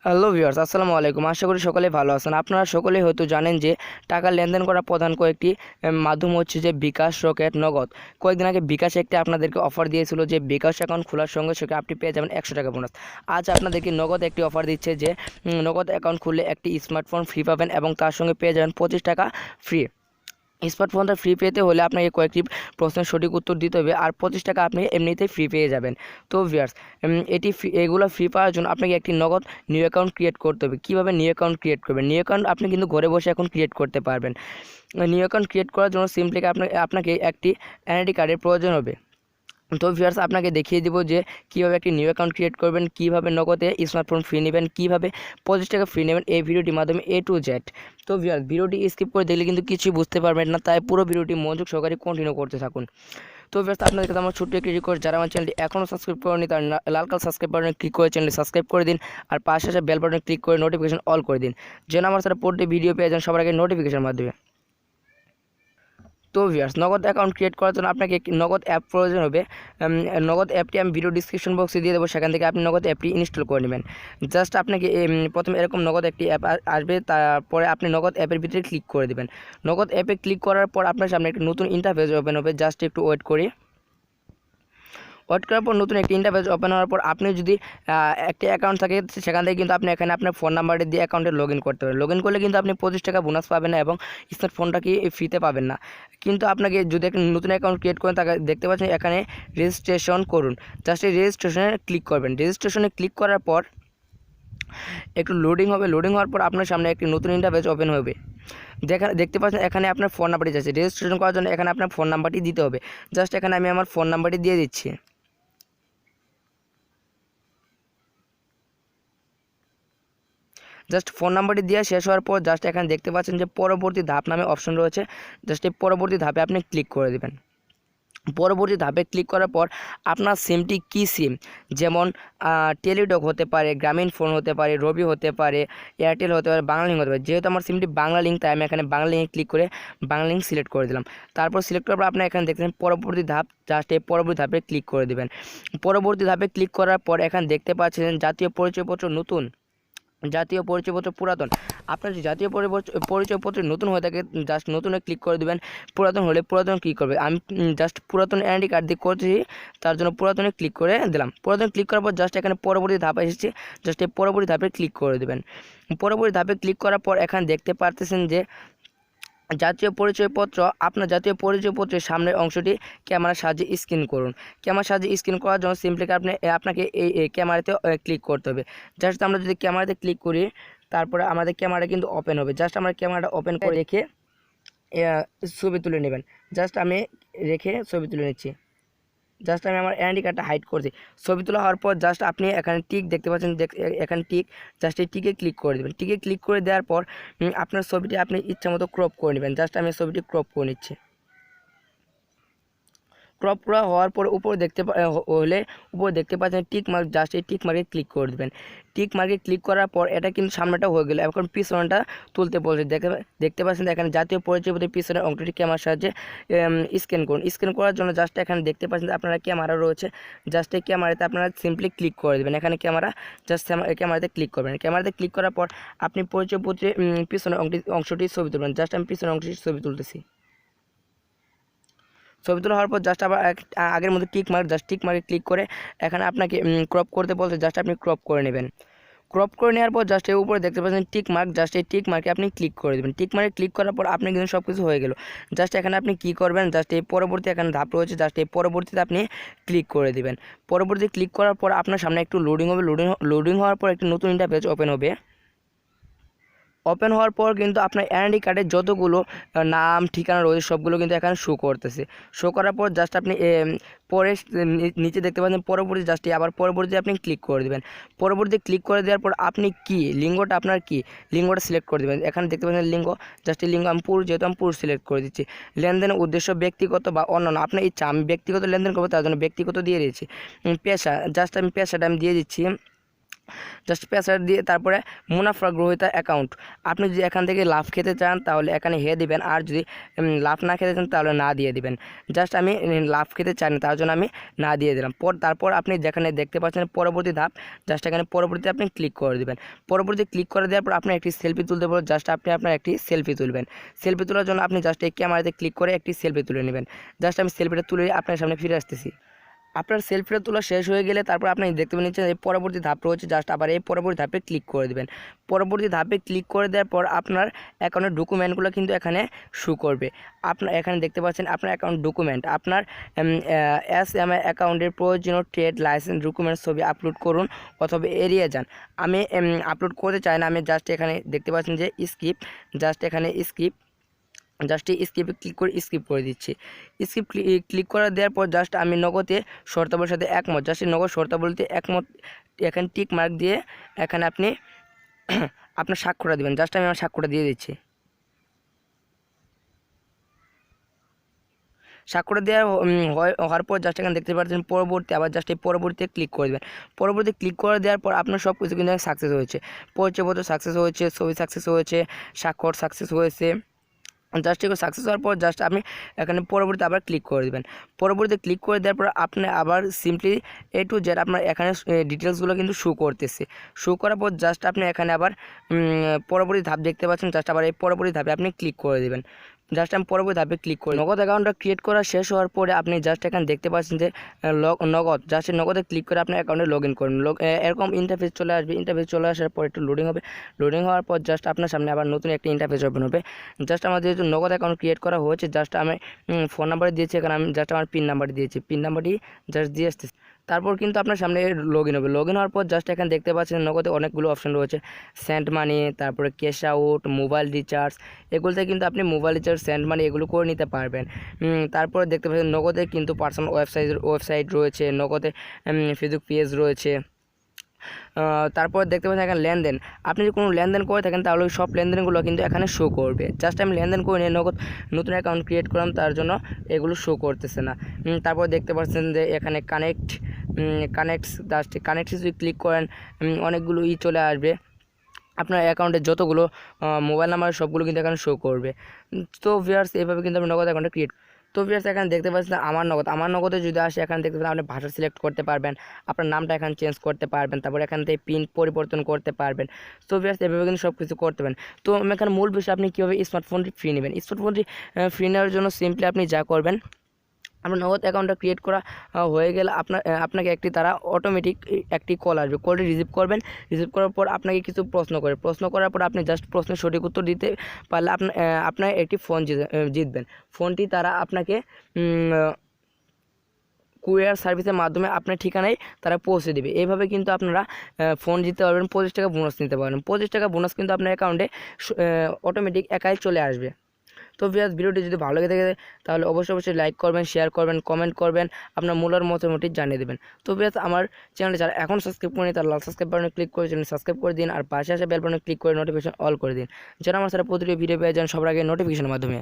Hello viewers, আসসালামু আলাইকুম। আশা করি সকলেই ভালো আছেন। আপনারা সকলেই হয়তো জানেন যে টাকা লেনদেন করা প্রধান কয়েকটি মাধ্যম হচ্ছে যে বিকাশ, রকেট, নগদ। কয়েকদিন আগে বিকাশ একটি আপনাদেরকে অফার দিয়েছিল যে বিকাশ অ্যাকাউন্ট খোলার সঙ্গে সঙ্গে আপনি পেয়ে যাবেন 100 টাকা বোনাস। আজ আপনাদেরকে নগদ একটি অফার দিচ্ছে যে নগদ অ্যাকাউন্ট খুললে একটি স্মার্টফোন ফ্রি পাবেন এবং তার সঙ্গে পেয়ে যাবেন 25 টাকা ফ্রি। স্মার্টফোনটা ফ্রি পেতে হলে আপনাকে কয়েকটি প্রশ্নের সঠিক উত্তর দিতে হবে, আর 25 টাকা আপনি এমনিতেই ফ্রি পেয়ে যাবেন। তো ভিউয়ার্স, এগুলো ফ্রি পাওয়ার জন্য আপনাকে একটি নগদ নিউ অ্যাকাউন্ট ক্রিয়েট করতে হবে। কীভাবে নিউ অ্যাকাউন্ট ক্রিয়েট করবেন? নিউ অ্যাকাউন্ট আপনি কিন্তু ঘরে বসে এখন ক্রিয়েট করতে পারবেন। নিউ অ্যাকাউন্ট ক্রিয়েট করার জন্য সিম্পলি আপনাকে একটি এনআইডি কার্ডের প্রয়োজন হবে। তো ভিউয়ার্স, আপনাকে দেখিয়ে দিব যে কীভাবে একটি নিউ অ্যাকাউন্ট ক্রিয়েট করবেন, কীভাবে নগদে স্মার্টফোন ফ্রি নেবেন, কীভাবে 25 টাকা ফ্রি নেবেন এই ভিডিওটির মাধ্যমে A to Z। তো ভিউয়ার্স, ভিডিওটি স্কিপ করে দেখলে কিন্তু কিছুই বুঝতে পারবেন না, তাই পুরো ভিডিওটি মনোযোগ সহকারে কন্টিনিউ করতে থাকুন। তো ভিউয়ার্স, আপনাদের কাছে আমার ছোট্ট একটি রিকোয়েস্ট, যারা আমার চ্যানেলটি এখনও সাবস্ক্রাইব করেনি তার লাল কালার সাবস্ক্রাইব বাটনে ক্লিক করে চ্যানেলটি সাবস্ক্রাইব করে দিন, আর পাশে আসা বেল বাটনে ক্লিক করে নোটিফিকেশন অল করে দিন, যেন আমার সাথে প্রতিটি ভিডিও পেয়ে যান সবার আগে নোটিফিকেশনের মাধ্যমে। তো ভিউয়ার্স, নগদ অ্যাকাউন্ট ক্রিয়েট করার জন্য আপনাকে একটি নগদ অ্যাপ প্রয়োজন হবে। নগদ অ্যাপটি আমি ভিডিও ডিসক্রিপশন বক্সে দিয়ে দেবো, সেখান থেকে আপনি নগদ অ্যাপটি ইনস্টল করে নেবেন। জাস্ট আপনাকে প্রথমে এরকম নগদ একটি অ্যাপ আসবে, তারপরে আপনি নগদ অ্যাপের ভিতরে ক্লিক করে দেবেন। নগদ অ্যাপে ক্লিক করার পর আপনার সামনে একটি নতুন ইন্টারফেস ওপেন হবে। জাস্ট একটু ওয়েট করি। ওয়েট করার পর নতুন একটি ইন্টারফেস ওপেন হওয়ার পর আপনি যদি একটি অ্যাকাউন্ট থাকে সেখান থেকে কিন্তু আপনি এখানে আপনার ফোন নাম্বারটি দিয়ে অ্যাকাউন্টে লগ ইন করতে পারেন। লগ ইন করলে কিন্তু আপনি 25 টাকা বোনাস পাবেন না এবং স্মার্টফোনটা কি ফ্রিতে পাবেন না। কিন্তু আপনাকে যদি একটা নতুন অ্যাকাউন্ট ক্রিয়েট করেন, তাকে দেখতে পাচ্ছেন এখানে রেজিস্ট্রেশন করুন। জাস্ট এই রেজিস্ট্রেশনে ক্লিক করবেন। রেজিস্ট্রেশনে ক্লিক করার পর একটু লোডিং হবে। লোডিং হওয়ার পর আপনার সামনে একটি নতুন ইন্টারফেস ওপেন হবে। দেখতে পাচ্ছেন এখানে আপনার ফোন নাম্বারটি যাচ্ছে। রেজিস্ট্রেশন করার জন্য এখানে আপনার ফোন নাম্বারটি দিতে হবে। জাস্ট এখানে আমি আমার ফোন নাম্বারটি দিয়ে দিচ্ছি। জাস্ট ফোন নাম্বারটি দেওয়া শেষ হওয়ার পর জাস্ট এখানে দেখতে পাচ্ছেন যে পরবর্তী ধাপ নামে অপশন রয়েছে। জাস্ট এই পরবর্তী ধাপে আপনি ক্লিক করে দেবেন। পরবর্তী ধাপে ক্লিক করার পর আপনার সিমটি কী সিম, যেমন টেলিটক হতে পারে, গ্রামীণ ফোন হতে পারে, রবি হতে পারে, এয়ারটেল হতে পারে, বাংলা লিঙ্ক হতে পারে। যেহেতু আমার সিমটি বাংলা লিঙ্ক, তাই আমি এখানে বাংলা লিঙ্কে ক্লিক করে বাংলা লিঙ্ক সিলেক্ট করে দিলাম। তারপর সিলেক্ট করার পর আপনার এখানে দেখছেন পরবর্তী ধাপ। জাস্ট এই পরবর্তী ধাপে ক্লিক করে দেবেন। পরবর্তী ধাপে ক্লিক করার পর এখানে দেখতে পাচ্ছেন জাতীয় পরিচয়পত্র নতুন, জাতীয় পরিচয়পত্র পুরাতন। আপনার যে জাতীয় পরিচয়পত্র নতুন হয়ে থাকে জাস্ট নতুনে ক্লিক করে দেবেন। পুরাতন হলে পুরাতন ক্লিক করবে। আমি জাস্ট পুরাতন এনআইডি কার্ড দিয়ে করছি, তার জন্য পুরাতনে ক্লিক করে দিলাম। পুরাতন ক্লিক করার পর জাস্ট এখানে পরবর্তী ধাপে এসেছে। জাস্ট এই পরবর্তী ধাপে ক্লিক করে দেবেন। পরবর্তী ধাপে ক্লিক করার পর এখানে দেখতে পারতেছেন যে জাতীয় পরিচয়পত্র, আপনার জাতীয় পরিচয়পত্রের সামনের অংশটি ক্যামেরার সাহায্যে স্ক্যান করুন। ক্যামেরার সাহায্যে স্ক্যান করার জন্য সিম্পলি আপনাকে এই ক্যামেরাতে ক্লিক করতে হবে। জাস্ট আমরা যদি ক্যামেরাতে ক্লিক করি, তারপরে আমাদের ক্যামেরা কিন্তু ওপেন হবে। জাস্ট আমরা ক্যামেরাটা ওপেন করে রেখে ছবি তুলে নেবেন। জাস্ট আমি রেখে ছবি তুলে নিচ্ছি। জাস্ট আমি আমার এনআইডি কার্ডটা হাইড করছি। ছবি তোলা হওয়ার পর জাস্ট আপনি এখানে টিক দেখতে পাচ্ছেন, এখানে টিক। জাস্ট এই টিকে ক্লিক করে দেবেন। টিকে ক্লিক করে দেওয়ার পর আপনার ছবিটি আপনি ইচ্ছা মতো ক্রপ করে নেবেন। জাস্ট আমি ছবিটি ক্রপ করে নিচ্ছি। ক্রপ করা হওয়ার পর উপরে দেখতে পাচ্ছেন টিক মার্ক। জাস্ট এই টিক মার্কে ক্লিক করে দেবেন। টিক মার্কে ক্লিক করার পর এটা কিন্তু সামনেটা হয়ে গেল। এখন পিছনটা তুলতে বলছে। দেখতে পাচ্ছেন এখানে জাতীয় পরিচয়পত্রের পিছনের অংশটি ক্যামেরার সাহায্যে স্ক্যান করুন। স্ক্যান করার জন্য জাস্ট এখানে দেখতে পাচ্ছেন আপনারা ক্যামেরা রয়েছে। জাস্ট এই ক্যামেরাতে আপনারা সিম্পলি ক্লিক করে দেবেন। এখানে ক্যামেরা, জাস্ট ক্যামেরাতে ক্লিক করবেন। ক্যামেরাতে ক্লিক করার পর আপনি পরিচয়পত্রের পিছনের অংশটি ছবি তুলবেন। জাস্ট আমি পিছনের অংশটি ছবি তুলতেছি। ছবি তোলা হওয়ার পর জাস্ট আবার আগের মতো টিক মার্ক, জাস্ট টিক মার্কে ক্লিক করে এখানে আপনাকে ক্রপ করতে বলছে। জাস্ট আপনি ক্রপ করে নেবেন। ক্রপ করে নেওয়ার পর জাস্ট এর উপরে দেখতে পাচ্ছেন টিক মার্ক। জাস্ট এই টিক মার্কে আপনি ক্লিক করে দেবেন। টিক মার্কে ক্লিক করার পর আপনি কিন্তু সব কিছু হয়ে গেল। জাস্ট এখানে আপনি কী করবেন, জাস্ট এই পরবর্তী এখানে ধাপ রয়েছে। জাস্ট এই পরবর্তীতে আপনি ক্লিক করে দেবেন। পরবর্তী ক্লিক করার পর আপনার সামনে একটু লোডিং হবে। লোডিং হওয়ার পর একটি নতুন ইন্টারফেস ওপেন হবে। ওপেন হওয়ার পর কিন্তু আপনার এনআইডি কার্ডের যতগুলো নাম ঠিকানা রয়েছে সবগুলো কিন্তু এখানে শো করতেছে। শো করার পর জাস্ট আপনি পরে নিচে দেখতে পাচ্ছেন পরবর্তী, জাস্ট আবার পরবর্তী আপনি ক্লিক করে দেবেন। পরবর্তী ক্লিক করে দেওয়ার পর আপনি কি লিঙ্গটা, আপনার কি লিঙ্গটা সিলেক্ট করে দেবেন। এখানে দেখতে পাচ্ছেন লিঙ্গ। জাস্ট এই লিঙ্গ আমি পুরুষ, যেহেতু আমি পুরুষ সিলেক্ট করে দিচ্ছি। লেনদেনের উদ্দেশ্য ব্যক্তিগত বা অন্যান্য, আপনার ইচ্ছা। আমি ব্যক্তিগত লেনদেন করবো, তার জন্য ব্যক্তিগত দিয়ে দিচ্ছি। পেশা, জাস্ট আমি পেশাটা আমি দিয়ে দিচ্ছি জাস্ট প্যাসওয়ার্ড দিয়ে তারপরে মুনাফা গ্রহীতা অ্যাকাউন্ট, আপনি যদি এখান থেকে লাভ খেতে চান তাহলে এখানে হে দিবেন, আর যদি লাভ না খেতে চান তাহলে না দিয়ে দিবেন। জাস্ট আমি লাভ খেতে চাই না, তার জন্য আমি না দিয়ে দিলাম। তারপর আপনি যেখানে দেখতে পাচ্ছেন পরবর্তী ধাপ, জাস্ট এখানে পরবর্তীতে আপনি ক্লিক করে দেবেন। পরবর্তী ক্লিক করে দেওয়ার পর আপনি একটি সেলফি তুলতে বলবেন, জাস্ট আপনি আপনার একটি সেলফি তুলবেন। সেলফি তোলার জন্য আপনি জাস্ট এই ক্যামেরাতে ক্লিক করে একটি সেলফি তুলে নেবেন। জাস্ট আমি সেলফিটা তুলে আপনার সামনে ফিরে আসতেছি। আপনার সেলফিটা তোলা শেষ হয়ে গেলে তারপর আপনি দেখতে নিচ্ছেন এই পরবর্তী ধাপ রয়েছে, জাস্ট আবার এই পরবর্তী ধাপে ক্লিক করে দেবেন। পরবর্তী ধাপে ক্লিক করে দেওয়ার পর আপনার অ্যাকাউন্টের ডকুমেন্টগুলো কিন্তু এখানে শো করবে। আপনার এখানে দেখতে পাচ্ছেন আপনার অ্যাকাউন্ট ডকুমেন্ট, আপনার 𝐿 অ্যাকাউন্টের প্রয়োজনীয় ট্রেড লাইসেন্স ডকুমেন্টস ছবি আপলোড করুন অথবা এড়িয়ে যান। আমি আপলোড করতে চাই না, আমি জাস্ট এখানে দেখতে পাচ্ছেন যে স্কিপ, জাস্ট এখানে স্কিপে ক্লিক করে স্কিপ করে দিচ্ছি। স্কিপ ক্লিক করে দেওয়ার পর জাস্ট আমি নগদে শর্তাবলীর সাথে একমত, জাস্ট নগদ শর্তাবলীতে একমত এখানে টিক মার্ক দিয়ে এখানে আপনি আপনার স্বাক্ষরটা দেবেন। জাস্ট আমি আমার স্বাক্ষরটা দিয়ে দিচ্ছি। স্বাক্ষর দেওয়া হওয়ার পর জাস্ট এখানে দেখতে পাচ্ছেন পরবর্তী, আবার জাস্ট এই পরবর্তীতে ক্লিক করে দেবেন। পরবর্তী ক্লিক করে দেওয়ার পর আপনার সব কিছু কিন্তু সাকসেস হয়েছে। পরিচয়পত্র সাকসেস হয়েছে, ছবি সাকসেস হয়েছে, স্বাক্ষর সাকসেস হয়েছে। জাস্ট এগুলো সাকসেস হওয়ার পর জাস্ট আপনি এখানে পরবর্তীতে আবার ক্লিক করে দেবেন। পরবর্তীতে ক্লিক করে দেওয়ার পর আপনি আবার সিম্পলি A to Z আপনার এখানে ডিটেলসগুলো কিন্তু শো করতেছে। শো করার পর জাস্ট আপনি এখানে আবার পরবর্তী ধাপ দেখতে পাচ্ছেন, জাস্ট আবার এই পরবর্তী ধাপে আপনি ক্লিক করে দেবেন। জাস্ট আমি পরবর্তী ধাপে ক্লিক করি। নগদ অ্যাকাউন্টটা ক্রিয়েট করা শেষ হওয়ার পরে আপনি জাস্ট এখানে দেখতে পাচ্ছেন যে নগদ, জাস্ট নগদে ক্লিক করে আপনার অ্যাকাউন্টে লগ ইন করুন। এরকম ইন্টারফেস চলে আসবে। ইন্টারফেস চলে আসার পর একটু লোডিং হবে। লোডিং হওয়ার পর জাস্ট আপনার সামনে আবার নতুন একটা ইন্টারফেস ওপেন হবে। জাস্ট আমার যেহেতু নগদ অ্যাকাউন্ট ক্রিয়েট করা হয়েছে, জাস্ট আমি ফোন নাম্বার দিয়েছি, এখানে আমি জাস্ট আমার পিন নাম্বার দিয়েছি। পিন নাম্বারটি জাস্ট দিয়ে আসতেছি। তারপর কিন্তু আপনার সামনে লগ ইন হবে। লগ ইন হওয়ার পর জাস্ট এখানে দেখতে পাচ্ছেন নগদে অনেকগুলো অপশন রয়েছে, সেন্ড মানি, তারপরে ক্যাশ আউট, মোবাইল রিচার্জ, এগুলোতে কিন্তু আপনি মোবাইল রিচার্জ, সেন্ড মানি এগুলো করে নিতে পারবেন। তারপরে দেখতে পাচ্ছেন নগদে কিন্তু পার্সোনাল ওয়েবসাইট রয়েছে, নগদে ফেসবুক পেজ রয়েছে। তারপর দেখতে পাচ্ছেন এখানে লেনদেন, আপনি যদি কোনো লেনদেন করে থাকেন তাহলে ওই সব লেনদেনগুলো কিন্তু এখানে শো করবে। জাস্ট আমি লেনদেন করে নিয়ে নতুন অ্যাকাউন্ট ক্রিয়েট করলাম, তার জন্য এগুলো শো করতেছে না। তারপর দেখতে পাচ্ছেন যে এখানে কানেক্টস, জাস্ট কানেক্টে যদি ক্লিক করেন অনেকগুলো চলে আসবে। আপনার অ্যাকাউন্টে যতগুলো মোবাইল নাম্বার সবগুলো কিন্তু এখানে শো করবে। তো ভিউয়ার্স এইভাবে কিন্তু আপনি নগদ অ্যাকাউন্টে ক্রিয়েট। তো ভিউয়ার্স এখানে দেখতে পাচ্ছেন আমার নগদে যদি আসে এখানে দেখতে পাচ্ছেন আপনি ভাষা সিলেক্ট করতে পারবেন, আপনার নামটা এখানে চেঞ্জ করতে পারবেন, তারপর এখান থেকে পিন পরিবর্তন করতে পারবেন। তো ভিউয়ার্স এভাবে কিন্তু সব কিছু করতে পারেন। তো এখানে মূল বিষয় আপনি কীভাবে স্মার্টফোনটি ফ্রি নেবেন। স্মার্টফোনটি ফ্রি নেওয়ার জন্য সিম্পলি আপনি যা করবেন, আপনার নগদ অ্যাকাউন্টটা ক্রিয়েট করা হয়ে গেলে আপনাকে তারা অটোমেটিক একটি কল আসবে। কলটি রিসিভ করবেন। রিসিভ করার পর আপনাকে কিছু প্রশ্ন করার পর আপনি জাস্ট প্রশ্নের সঠিক উত্তর দিতে পারলে আপনার একটি ফোন জিতবেন। ফোনটি তারা আপনাকে কুরিয়ার সার্ভিসের মাধ্যমে আপনার ঠিকানায় তারা পৌঁছে দেবে। এইভাবে কিন্তু আপনারা ফোন জিততে পারবেন, 25 টাকা বোনাস নিতে পারবেন। 25 টাকা বোনাস কিন্তু আপনার অ্যাকাউন্টে অটোমেটিক একাই চলে আসবে। তো ভিউয়ার্স ভিডিওটি যদি ভালো লেগে থাকে তাহলে অবশ্যই লাইক করবেন, শেয়ার করবেন, কমেন্ট করবেন, আপনার মূল্যের মতামতটি জানিয়ে দেবেন। তো ভিউয়ার্স আমার চ্যানেলে যারা এখন সাবস্ক্রাইব করেনি তারা লাল সাবস্ক্রাইব বাটনে ক্লিক করে চ্যানেল সাবস্ক্রাইব করে দিন, আর পাশে আসা বেল বাটনে ক্লিক করে নোটিফিকেশন অল করে দিন, যেন আমার সারা প্রতিটি ভিডিও পেয়ে যান সবার আগে নোটিফিকেশনের মাধ্যমে।